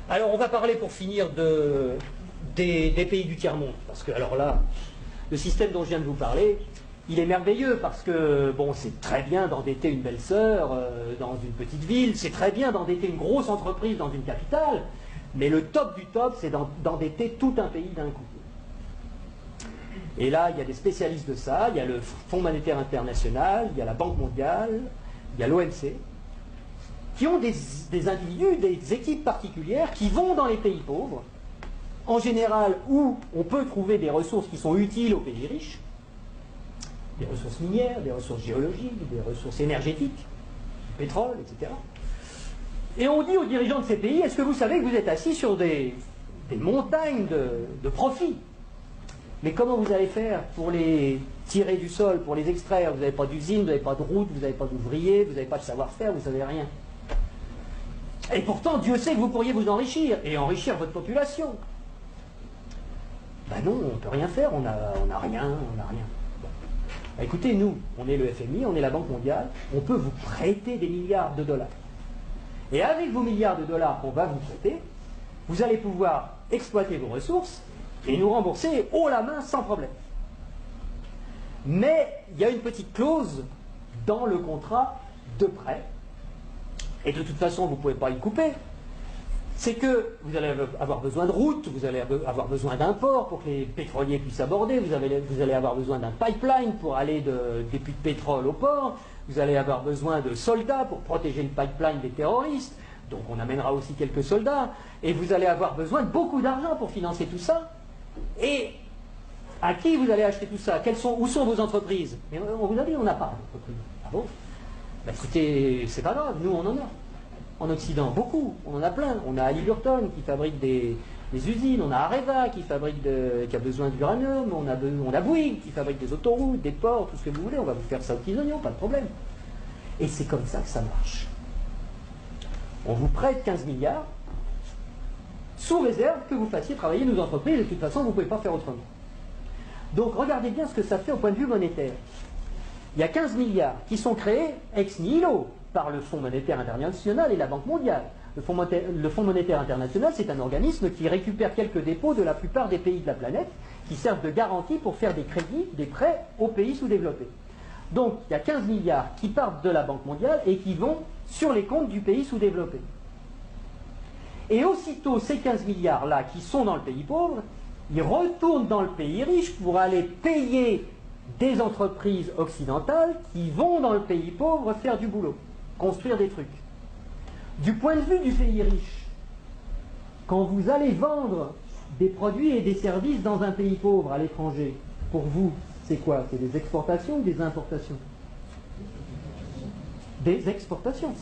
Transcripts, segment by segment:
Alors on va parler pour finir des pays du tiers-monde, parce que alors là, le système dont je viens de vous parler, il est merveilleux parce que, bon, c'est très bien d'endetter une belle-sœur dans une petite ville, c'est très bien d'endetter une grosse entreprise dans une capitale, mais le top du top, c'est d'endetter tout un pays d'un coup. Et là, il y a des spécialistes de ça, il y a le Fonds monétaire international, il y a la Banque mondiale, il y a l'OMC, qui ont des individus, des équipes particulières qui vont dans les pays pauvres, en général où on peut trouver des ressources qui sont utiles aux pays riches, des ressources minières, des ressources géologiques, des ressources énergétiques, du pétrole, etc. Et on dit aux dirigeants de ces pays, est-ce que vous savez que vous êtes assis sur des montagnes de profits? Mais comment vous allez faire pour les tirer du sol, pour les extraire? Vous n'avez pas d'usine, vous n'avez pas de route, vous n'avez pas d'ouvriers, vous n'avez pas de savoir-faire, vous ne savez rien. Et pourtant, Dieu sait que vous pourriez vous enrichir, et enrichir votre population. Ben non, on ne peut rien faire, on n'a rien, on n'a rien. Bon. Écoutez, nous, on est le FMI, on est la Banque mondiale, on peut vous prêter des milliards de dollars. Et avec vos milliards de dollars qu'on va vous prêter, vous allez pouvoir exploiter vos ressources et nous rembourser haut la main sans problème. Mais il y a une petite clause dans le contrat de prêt, et de toute façon vous ne pouvez pas y couper, c'est que vous allez avoir besoin de routes, vous allez avoir besoin d'un port pour que les pétroliers puissent aborder, vous allez avoir besoin d'un pipeline pour aller des puits de pétrole au port, vous allez avoir besoin de soldats pour protéger le pipeline des terroristes, donc on amènera aussi quelques soldats, et vous allez avoir besoin de beaucoup d'argent pour financer tout ça. Et à qui vous allez acheter tout ça? Où sont vos entreprises? Mais on vous a dit, on n'a pas d'entreprise. Ah bon? Ben écoutez, c'est pas grave, nous on en a. En Occident, beaucoup, on en a plein. On a Halliburton qui fabrique des usines, on a Areva qui a besoin d'uranium, on a Bouygues qui fabrique des autoroutes, des ports, tout ce que vous voulez, on va vous faire ça aux petits oignons, pas de problème. Et c'est comme ça que ça marche. On vous prête 15 milliards, sous réserve que vous fassiez travailler nos entreprises, et de toute façon, vous ne pouvez pas faire autrement. Donc, regardez bien ce que ça fait au point de vue monétaire. Il y a 15 milliards qui sont créés ex nihilo par le Fonds monétaire international et la Banque mondiale. Le Fonds monétaire international, c'est un organisme qui récupère quelques dépôts de la plupart des pays de la planète, qui servent de garantie pour faire des crédits, des prêts aux pays sous-développés. Donc, il y a 15 milliards qui partent de la Banque mondiale et qui vont sur les comptes du pays sous-développé. Et aussitôt, ces 15 milliards-là qui sont dans le pays pauvre, ils retournent dans le pays riche pour aller payer des entreprises occidentales qui vont dans le pays pauvre faire du boulot, construire des trucs. Du point de vue du pays riche, quand vous allez vendre des produits et des services dans un pays pauvre à l'étranger, pour vous, c'est quoi? C'est des exportations ou des importations? Des exportations.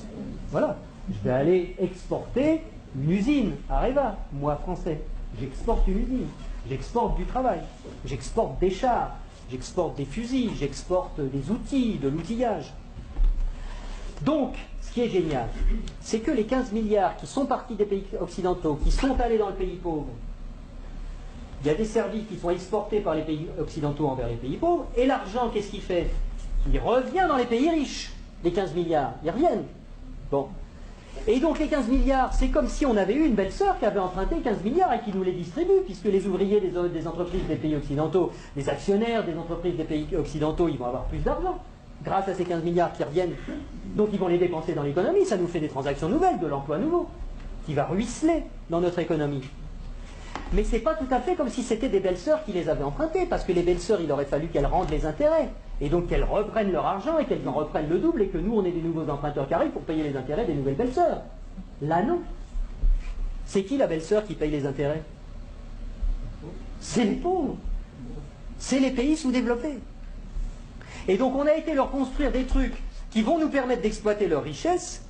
Voilà. Je vais aller exporter une usine, Areva, moi français. J'exporte une usine. J'exporte du travail. J'exporte des chars. J'exporte des fusils. J'exporte des outils, de l'outillage. Donc, ce qui est génial, c'est que les 15 milliards qui sont partis des pays occidentaux, qui sont allés dans le pays pauvre, il y a des services qui sont exportés par les pays occidentaux envers les pays pauvres, et l'argent, qu'est-ce qu'il fait? Il revient dans les pays riches, les 15 milliards. Ils reviennent. Bon. Et donc les 15 milliards, c'est comme si on avait eu une belle-sœur qui avait emprunté 15 milliards et qui nous les distribue, puisque les ouvriers des entreprises des pays occidentaux, les actionnaires des entreprises des pays occidentaux, ils vont avoir plus d'argent grâce à ces 15 milliards qui reviennent. Donc ils vont les dépenser dans l'économie, ça nous fait des transactions nouvelles, de l'emploi nouveau, qui va ruisseler dans notre économie. Mais c'est pas tout à fait comme si c'était des belles-sœurs qui les avaient empruntées, parce que les belles-sœurs, il aurait fallu qu'elles rendent les intérêts, et donc qu'elles reprennent leur argent, et qu'elles en reprennent le double, et que nous, on ait des nouveaux emprunteurs qui arrivent pour payer les intérêts des nouvelles belles-sœurs. Là, non. C'est qui la belle-sœur qui paye les intérêts? C'est les pauvres. C'est les pays sous-développés. Et donc, on a été leur construire des trucs qui vont nous permettre d'exploiter leur richesse.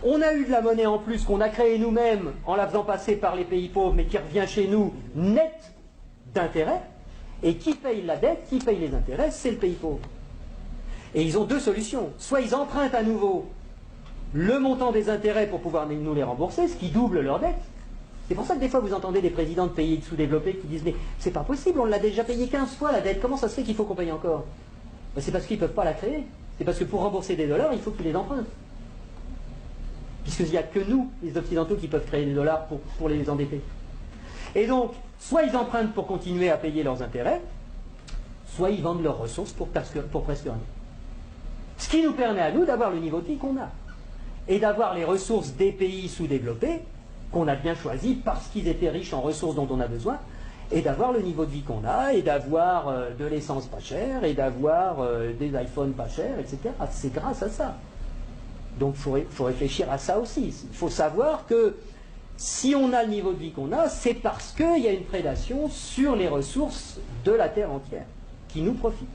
On a eu de la monnaie en plus qu'on a créée nous-mêmes en la faisant passer par les pays pauvres, mais qui revient chez nous net d'intérêts. Et qui paye la dette, qui paye les intérêts, c'est le pays pauvre. Et ils ont deux solutions. Soit ils empruntent à nouveau le montant des intérêts pour pouvoir nous les rembourser, ce qui double leur dette. C'est pour ça que des fois vous entendez des présidents de pays sous-développés qui disent « Mais c'est pas possible, on l'a déjà payé 15 fois la dette, comment ça se fait qu'il faut qu'on paye encore ?» Ben, c'est parce qu'ils ne peuvent pas la créer. C'est parce que pour rembourser des dollars, il faut qu'ils les empruntent. puisqu'il n'y a que nous, les Occidentaux, qui peuvent créer des dollars pour les endetter. Et donc, soit ils empruntent pour continuer à payer leurs intérêts, soit ils vendent leurs ressources pour presque rien. Ce qui nous permet à nous d'avoir le niveau de vie qu'on a. Et d'avoir les ressources des pays sous-développés, qu'on a bien choisis parce qu'ils étaient riches en ressources dont on a besoin, et d'avoir le niveau de vie qu'on a, et d'avoir de l'essence pas chère, et d'avoir des iPhones pas chers, etc. C'est grâce à ça. Donc il faut réfléchir à ça aussi. Il faut savoir que si on a le niveau de vie qu'on a, c'est parce qu'il y a une prédation sur les ressources de la Terre entière qui nous profitent.